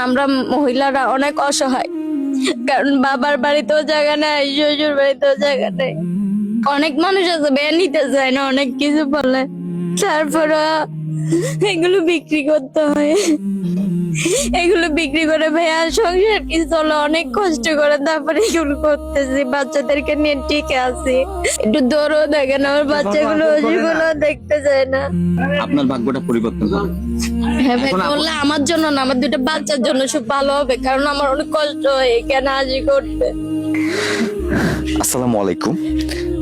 আমরা মহিলারা অনেক অসহায়, কারণ বাবার বাড়িতেও জায়গা নেই, শ্বশুর বাড়িতেও জায়গা নেই। অনেক মানুষ আছে বের নিতে চায় না, অনেক কিছু বলে, তারপরে এগুলো বিক্রি করতে হয়। এগুলো বিক্রি করে ভাইয়া সংসার কি চলে, অনেক কষ্ট করে তারপরে এগুলো করতেছি। বাচ্চাদেরকে নিয়ে টিকে আছি, একটু দৌড়ও দেখেন, আমার বাচ্চাগুলো জীবনও দেখতে চায় না। আপনার ভাগ্যটা পরিবর্তন হবে। হ্যাঁ ভাই, করলে আমার জন্য না, আমার দুটো বাচ্চার জন্য সব ভালো হবে, কারণ আমার অনেক কষ্ট হয় এখানে আসি করতে। আসসালামু আলাইকুম।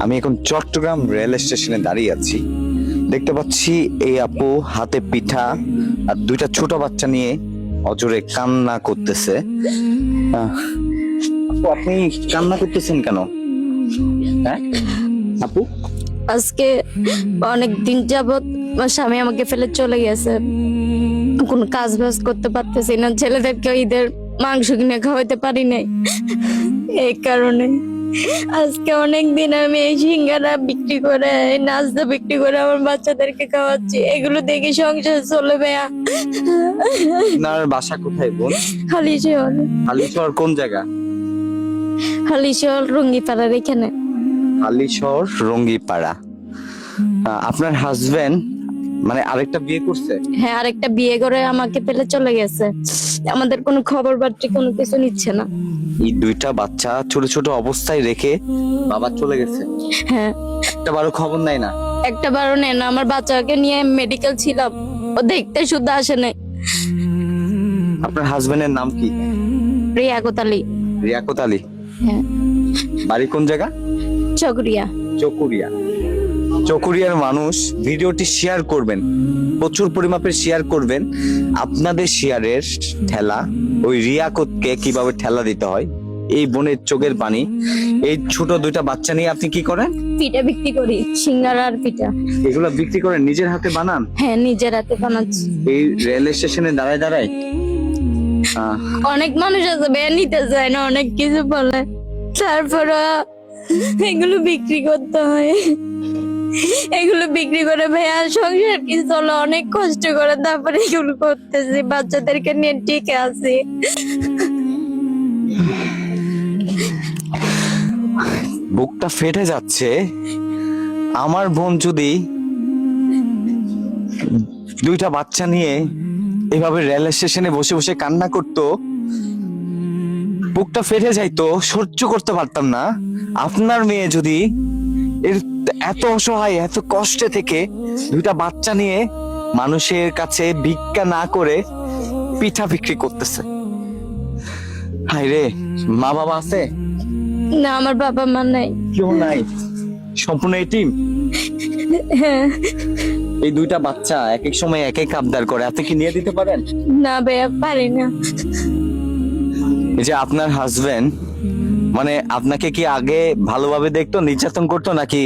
আমি এখন চট্টগ্রাম রেল স্টেশনে দাঁড়িয়ে আছি। দেখতে পাচ্ছি এই আপু হাতে পিঠা আর দুইটা ছোট বাচ্চা নিয়ে অজরে কান্না করতেছে। আপু, আপনি কান্না করতেছেন কেন? হ্যাঁ আপু, আজকে অনেক দিন যাবত আমার স্বামী আমাকে ফেলে চলে গেছে, কোনো কাজ বাজ করতে পারতেছি না, ছেলেদেরকে ঈদের মাংস কিনে খাওয়াতে পারি নাই। এই কারণে আজকে অনেক দিন আমি এই সিঙ্গারা বিক্রি করে, এই নাস্তা বিক্রি করে আমার বাচ্চাদেরকে খাওয়াচ্ছি। এগুলো দেখে সংসার চলে ভাইয়া। আপনার বাসা কোথায় বোন? হালিশহর। হালিশহর কোন জায়গা? হালিশহর রঙ্গিপাড়ার এখানে। হালিশহর রঙ্গিপাড়া। আপনার হাজবেন্ড মানে আরেকটা বিয়ে করছে? হ্যাঁ, আরেকটা বিয়ে করে আমাকে ফেলে চলে গেছে, আমাদের কোনো খবর বার্তা কোনো কিছু নিচ্ছে না। এই দুইটা বাচ্চা ছোট ছোট অবস্থায় রেখে বাবা চলে গেছে, হ্যাঁ, একটা বারো খবর নাই না? একটা বারও নেই না। আমার বাচ্চাকে নিয়ে মেডিকেল ছিলাম, ও দেখতে শুদ্ধ আসে নাই। আপনার হাজবেন্ডের নাম কি? রিয়াকত আলী। রিয়াকত আলী। হ্যাঁ, বাড়ি কোন জায়গা? চকরিয়া। চকুরিয়া। চকুরিয়ার মানুষ ভিডিওটি শেয়ার করবেন, প্রচুর পরিমাপে শেয়ার করবেন। আপনাদের শেয়ারের ঠেলা ওই রিয়াকতকে কিভাবে ঠেলা দিতে হয়, এই বোনের চোখের পানি। এই ছোট দুইটা বাচ্চা নিয়ে আপনি কি করেন? পিঠা বিক্রি করি, সিঙ্গারা আর পিঠা। এগুলো বিক্রি করেন, নিজের হাতে বানান? হ্যাঁ, নিজের হাতে বানাচ্ছি। এই রেল স্টেশনে দাঁড়ায় দাঁড়ায় অনেক মানুষ আছে বের নিতে চায় না, অনেক কিছু বলে, তারপরে এগুলো বিক্রি করতে হয়। এগুলো বিক্রি করে ভাইয়া সংসার কি চলে, অনেক কষ্ট করে তারপরে এগুলো করতেছি। বাচ্চাদেরকে নিয়ে টিকে আছি। বুকটা ফেটে যাচ্ছে। আমার বোন যদি দুইটা বাচ্চা নিয়ে এভাবে রেল স্টেশনে বসে বসে কান্না করতো, বুকটা ফেটে যাইতো, সহ্য করতে পারতাম না। আপনার মেয়ে যদি এত অসহায়, এত কষ্টে থেকে দুইটা বাচ্চা নিয়ে মানুষের কাছে ভিক্ষা না করে পিঠা বিক্রি করতেছে, হায় রে। মা বাবা আছে? না, আমার বাবা মা নাই। কেউ নাই, সম্পূর্ণ এতিম। হ্যাঁ। এই দুইটা বাচ্চা এক এক সময় এক এক আবদার করে, আপনি কি নিয়ে দিতে পারেন? না ভাইয়া, পারি না। এই যে আপনার হাজবেন্ড, মানে আপনাকে কি আগে ভালোভাবে দেখতো, নির্যাতন করতো নাকি?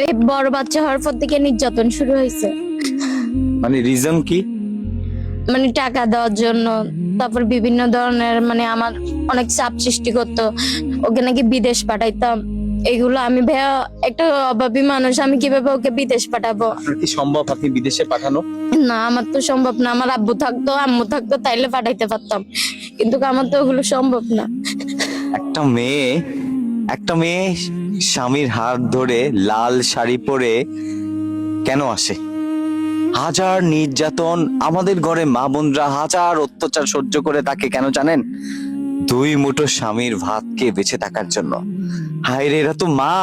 এই বড় বাচ্চা হওয়ার পর থেকে নির্যাতন শুরু হয়েছে। মানে রিজন কি? মানে টাকা দেওয়ার জন্য, তারপর বিভিন্ন ধরনের, মানে আমার অনেক চাপ সৃষ্টি করতো। ওকে নাকি বিদেশ পাঠাইতাম। এগুলো আমি ভাইয়া একটা অভাবী মানুষ, আমি কিভাবে ওকে বিদেশ পাঠাবো? আপনার কি সম্ভব আপনি বিদেশে পাঠানো? না, আমার তো সম্ভব না। আমার আব্বু থাকতো, আম্মু থাকতো, তাইলে পাঠাইতে পারতাম, কিন্তু আমার তো ওগুলো সম্ভব না। একটা মেয়ে স্বামীর হাত ধরে লাল শাড়ি পরে কেন আসে? হাজার নির্যাতন, আমাদের ঘরে মা বোনরা হাজার অত্যাচার সহ্য করে তাকে কেন জানেন? দুই মুঠো স্বামীর ভাতকে বেঁচে থাকার জন্য। হায় রে, এরা তো মা,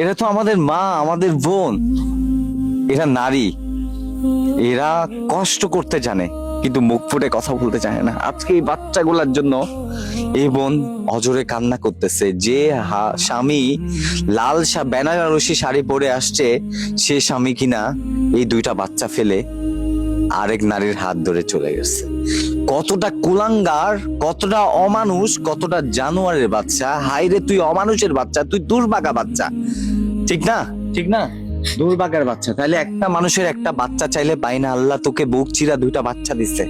এরা তো আমাদের মা, আমাদের বোন, এরা নারী, এরা কষ্ট করতে জানে কিন্তু মুখ ফুটে কথা বলতে জানে না। আজকে এই বাচ্চাগুলার জন্য এই বোন অজরে কান্না করতেছে। যে স্বামী লাল বেনারসি শাড়ি পরে আসছে, সে স্বামী কিনা এই দুইটা বাচ্চা ফেলে আরেক নারীর হাত ধরে চলে গেছে। কতটা কুলাঙ্গার, কতটা অমানুষ, কতটা জানোয়ারের বাচ্চা। হায়রে, তুই অমানুষের বাচ্চা, তুই দুর্ভাগা বাচ্চা, ঠিক না? ঠিক না, দুর্ভাগার বাচ্চা। তাহলে একটা মানুষের একটা বাচ্চা চাইলে পাই না, আল্লাহ তোকে বুক চিরা দুইটা বাচ্চা দিচ্ছে।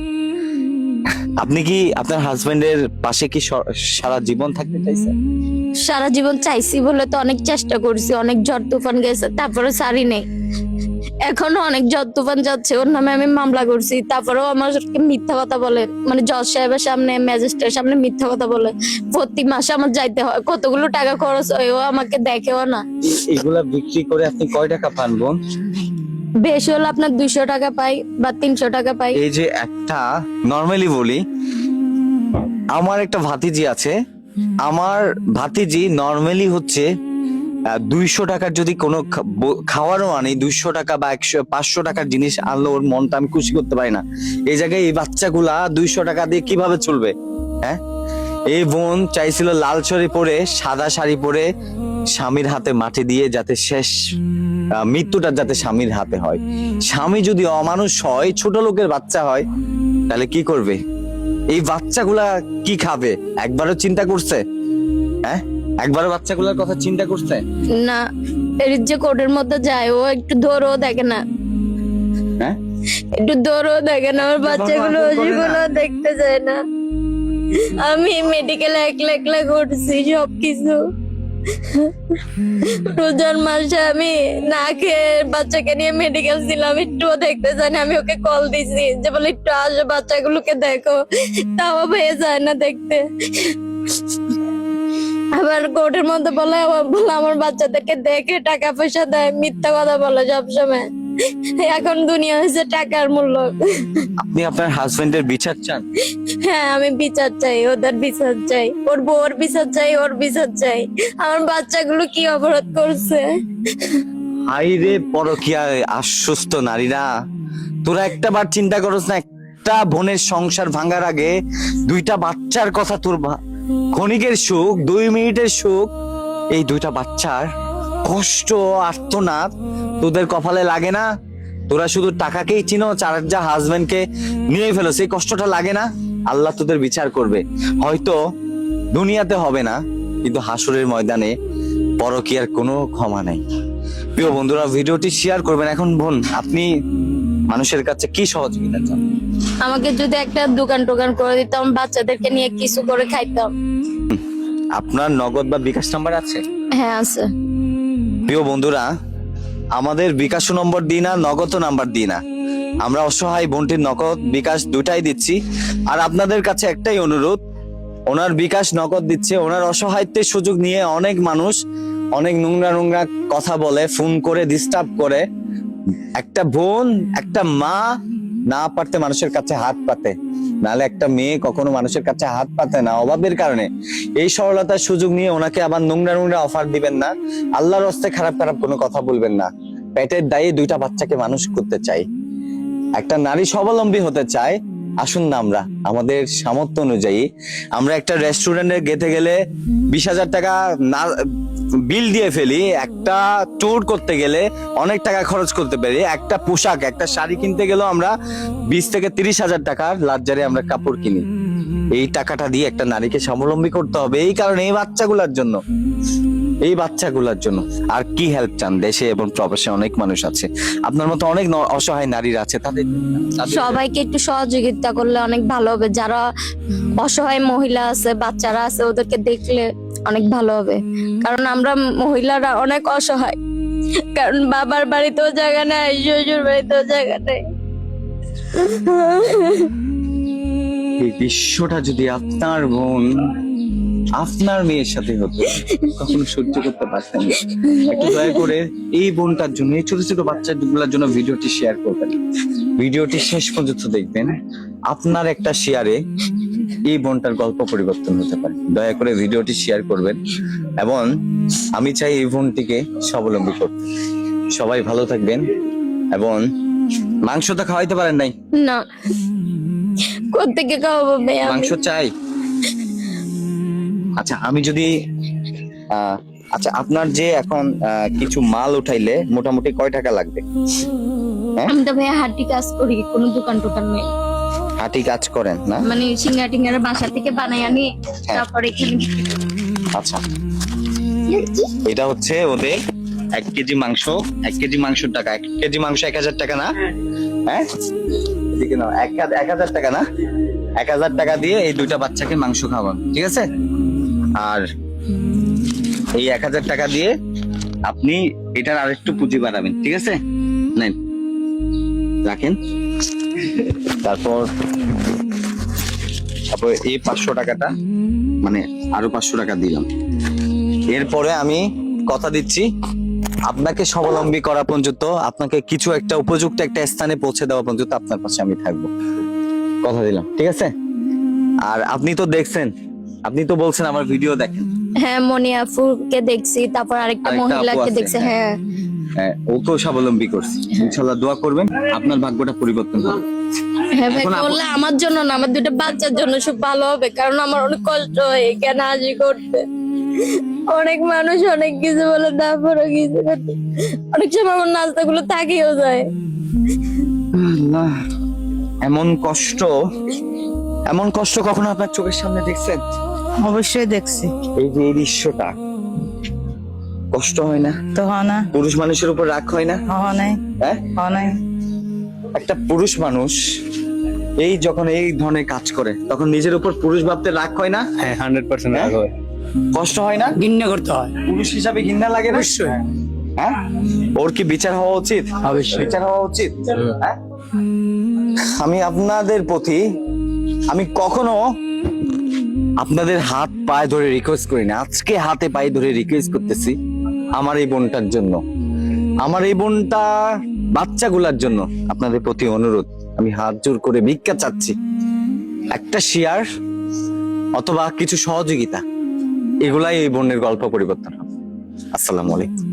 আপনি কি আপনার হাজবেন্ডের পাশে কি সারা জীবন থাকতে চাইছেন? সারা জীবন চাইছি বলে তো অনেক চেষ্টা করছি, অনেক ঝড় তুফান গেছে, তারপরে সারি নেই। এখনো অনেক তুফান যাচ্ছে, ওর নামে আমি মামলা করছি, তারপরেও আমাকে মিথ্যা কথা বলে, মানে জজ সাহেবের সামনে, ম্যাজিস্ট্রেটের সামনে মিথ্যা কথা বলে। প্রতি মাসে আমার যাইতে হয়, কতগুলো টাকা খরচ হয়, ও আমাকে দেখেও না। এগুলা বিক্রি করে আপনি কয় টাকা পান বোন? বেশি হলে আপনার 200 টাকা পাই বা 300 টাকা পাই। এই যে একটা নর্মালি বলি, আমার একটা ভাতিজি আছে, আমার ভাতিজি নর্মালি হচ্ছে 200 টাকার যদি কোনো খাওয়ারও আনি, 200 টাকা বা 500 টাকার জিনিস আনলো, ওর মনটা আমি খুশি করতে পারি না। এই জায়গায় এই বাচ্চাগুলা 200 টাকা দিয়ে কিভাবে চলবে? হ্যাঁ, এই বোন চাইছিল লাল শাড়ি পরে, সাদা শাড়ি পরে স্বামীর হাতে মাটি দিয়ে, যাতে শেষ মৃত্যুটা যাতে স্বামীর হাতে হয়। স্বামী যদি অমানুষ হয়, ছোট লোকের বাচ্চা হয়, তাহলে কি করবে? এই বাচ্চাগুলা কি খাবে? একবারও চিন্তা করছে? হ্যাঁ, একবারও বাচ্চাগুলোর কথা চিন্তা করছে না, এর যে কোর্টের মধ্যে যায়, ও একটু ধরেও দেখে না, হ্যাঁ, একটু ধরেও দেখে না, আমার বাচ্চাগুলো জীবনও দেখতে যায় না। আমি মেডিকেলে একলা একলা করছি সবকিছু। রোজার মাসে আমি না খেয়ে বাচ্চাকে নিয়ে মেডিকেল ছিলাম, একটুও দেখতে চাই না। আমি ওকে কল দিছি যে বলে একটু আসো, বাচ্চাগুলোকে দেখো, তাও হয়ে যায় না দেখতে। আবার কোর্টের মধ্যে বলে আমার বাচ্চাদেরকে দেখে টাকা পয়সা দেয়, মিথ্যা কথা বলে সবসময়। এখন দুনিয়া হয়েছে টাকার মূল্য। আপনি আপনার হাজবেন্ডের বিচার চান? হ্যাঁ, আমি বিচার চাই, ওদের বিচার চাই, ওর বউর বিচার চাই, ওর বিচার চাই। আমার বাচ্চাগুলো কি অপরাধ করছে? হাইরে পরকীয়ায় আশ্বস্ত নারীরা, তোরা একটা বার চিন্তা করছ না, একটা বোনের সংসার ভাঙার আগে 2টা বাচ্চার কথা, তোর ক্ষণিকের সুখ, 2 মিনিটের সুখ, এই 2টা বাচ্চার কষ্ট, আর্তনাদ তোদের কপালে লাগে না? তোরা শুধু টাকাকেই চিনো, যা হাজবেন্ডকে নিয়ে ফেলো, সেই কষ্টটা লাগে না? আল্লাহ তোদের বিচার করবে, হয়তো দুনিয়াতে হবে না, কিন্তু হাসরের ময়দানে পরকীয়ার কোনো ক্ষমা নাই। প্রিয় বন্ধুরা, ভিডিওটি শেয়ার করবেন। এখন বোন, আপনি মানুষের কাছে কি সহযোগিতা চান? আমাকে যদি একটা দোকান টোকান করে দিতাম, বাচ্চাদেরকে নিয়ে কিছু করে খাইতাম। আপনার নগদ বা বিকাশ নাম্বার আছে? হ্যাঁ, আছে। প্রিয় বন্ধুরা, আমাদের বিকাশ নম্বর দিই না, নগদ নাম্বার দিই না, আমরা অসহায় বোনটির নগদ বিকাশ দুটাই দিচ্ছি। আর আপনাদের কাছে একটাই অনুরোধ, ওনার বিকাশ নগদ দিচ্ছে, ওনার অসহায়ত্বের সুযোগ নিয়ে অনেক মানুষ অনেক নোংরা নোংরা কথা বলে, ফোন করে ডিস্টার্ব করে। একটা বোন, একটা মা না পারতে মানুষের কাছে হাত পাতে, নাহলে একটা মেয়ে কখনো মানুষের কাছে হাত পাতে না অভাবের কারণে। এই সরলতার সুযোগ নিয়ে ওনাকে আবার নোংরা নোংরা অফার দিবেন না, আল্লাহর হস্তে খারাপ খারাপ কোনো কথা বলবেন না। পেটের দায়ে 2টা বাচ্চাকে মানুষ করতে চাই, একটা নারী স্বাবলম্বী হতে চায়। আসুন না আমরা আমাদের সামর্থ্য অনুযায়ী, আমরা একটা রেস্টুরেন্টে গেতে গেলে 20,000 টাকা না বিল দিয়ে ফেলি, একটা ট্যুর করতে গেলে অনেক টাকা খরচ করতে পারি, একটা পোশাক, একটা শাড়ি কিনতে গেলেও আমরা 20 থেকে 30,000 টাকার লাক্সারি আমরা কাপড় কিনি। এই টাকাটা দিয়ে একটা নারীকে স্বাবলম্বী করতে হবে, এই কারণে এই বাচ্চাগুলোর জন্য, এই বাচ্চাগুলোর জন্য। আর কি হেল্প চান? দেশে এবং প্রবাসে অনেক মানুষ আছে, আপনার মতো অনেক অসহায় নারীরা আছে, তাদের সবাইকে একটু সহযোগিতা করলে অনেক ভালো হবে। যারা অসহায় মহিলা আছে, বাচ্চারা আছে, ওদেরকে দেখলে অনেক ভালো হবে। কারণ আমরা মহিলারা অনেক অসহায়, কারণ বাবার বাড়িতেও জায়গা নেই, শ্বশুর বাড়িতেও জায়গা নেই। এই দৃশ্যটা যদি আপনার বোন, আপনার মেয়ের সাথে হতো, কখনো সহ্য করতে পারতেন না। একটু দয়া করে এই বোনটার জন্য, এই ছোট ছোট বাচ্চাগুলোর জন্য ভিডিওটি শেয়ার করবেন, ভিডিওটি শেষ পর্যন্ত দেখবেন। আপনার একটা শেয়ারে এই বোনটার গল্প পরিবর্তন হতে পারে। দয়া করে ভিডিওটি শেয়ার করবেন, এবং আমি চাই এই বোনটিকে স্বাবলম্বী করতে। সবাই ভালো থাকবেন, এবং মাংস তো খাওয়াইতে পারেন নাই? না, কোত্থেকে খাওয়াবো ভাই আমি? মাংস চাই। আচ্ছা, আমি যদি আচ্ছা, আপনার যে এখন কিছু মাল উঠাইলে মোটামুটি কয় টাকা লাগবে? আমি তো ভাইয়া হাঁটি কাজ করি, কোনো দোকান টোকান নেই। হাঁটি কাজ করেন না? মানে সিঙ্গারা টিঙ্গারা বাসা থেকে বানাই আনি, তারপরে এখানে বিক্রি করি। আচ্ছা, এটা হচ্ছে ওদের 1 কেজি মাংস, 1 কেজি মাংসের টাকা, 1 কেজি মাংস 1000 টাকা না? হ্যাঁ, এদিকে নাও, 1000 টাকা না? 1000 টাকা দিয়ে এই 2টা বাচ্চাকে মাংস খাওয়ান, ঠিক আছে? আর এই 1000 টাকা দিয়ে আপনি এটার আরেকটু পুঁজি বাড়াবেন, ঠিক আছে? নেন। রাখেন। তারপর তারপর এই 500 টাকাটা, মানে আরো 500 টাকা দিলাম। এরপরে আমি কথা দিচ্ছি, আপনাকে স্বাবলম্বী করা পর্যন্ত, আপনাকে কিছু একটা উপযুক্ত একটা স্থানে পৌঁছে দেওয়া পর্যন্ত আপনার পাশে আমি থাকবো, কথা দিলাম, ঠিক আছে? আর আপনি তো দেখছেন, আপনি তো বলছেন আমার ভিডিও দেখেন। হ্যাঁ, মনি আপুকে দেখছি, তারপর আরেকটা আরেকটা আপু মহিলাকে আছে, দেখছি। হ্যাঁ হ্যাঁ, ওকেও স্বাবলম্বী করছি। ইনশাল্লাহ দোয়া করবেন, আপনার ভাগ্যটা পরিবর্তন হবে। হ্যাঁ ভাই, এখন করলে আমার জন্য না, আমার দুটো বাচ্চার জন্য সব ভালো হবে, কারণ আমার অনেক কষ্ট হয় এখানে হাজি করতে। অনেক মানুষ অনেক কিছু বলে, তারপরে কিছু করতে অনেক সময় আমার নাস্তাগুলো থাকিও যায়। আল্লাহ, এমন কষ্ট, এমন কষ্ট কখনো আপনার চোখের সামনে দেখছেন? অবশ্যই দেখছি। এই যে এই দৃশ্যটা, কষ্ট হয় না? তো হয় না, পুরুষ মানুষের উপর রাগ হয় না? হয় নাই, হ্যাঁ, হয় নাই। একটা পুরুষ মানুষ এই যখন এই ধরনের কাজ করে তখন নিজের উপর পুরুষ ভাবতে রাগ হয় না? হ্যাঁ 100% রাগ হয়, কষ্ট হয় না? ঘৃণা করতে হয়। পুরুষ হিসাবে ঘৃণা লাগে না? অবশ্যই। হ্যাঁ, ওর কি বিচার হওয়া উচিত? অবশ্যই। বিচার হওয়া উচিত। হ্যাঁ? আমি আপনাদের প্রতি, আমি কখনো আপনাদের হাত পায়ে ধরে রিকোয়েস্ট করি না, আজকে হাতে পায়ে ধরে রিকোয়েস্ট করতেছি আমার এই বোনটার জন্য, আমার এই বোনটা বাচ্চাগুলার জন্য আপনাদের প্রতি অনুরোধ, আমি হাত জোর করে ভিক্ষা চাচ্ছি, একটা শেয়ার অথবা কিছু সহযোগিতা, এগুলাই এই বোনের গল্প পরিবর্তন হবে। আসসালামু আলাইকুম।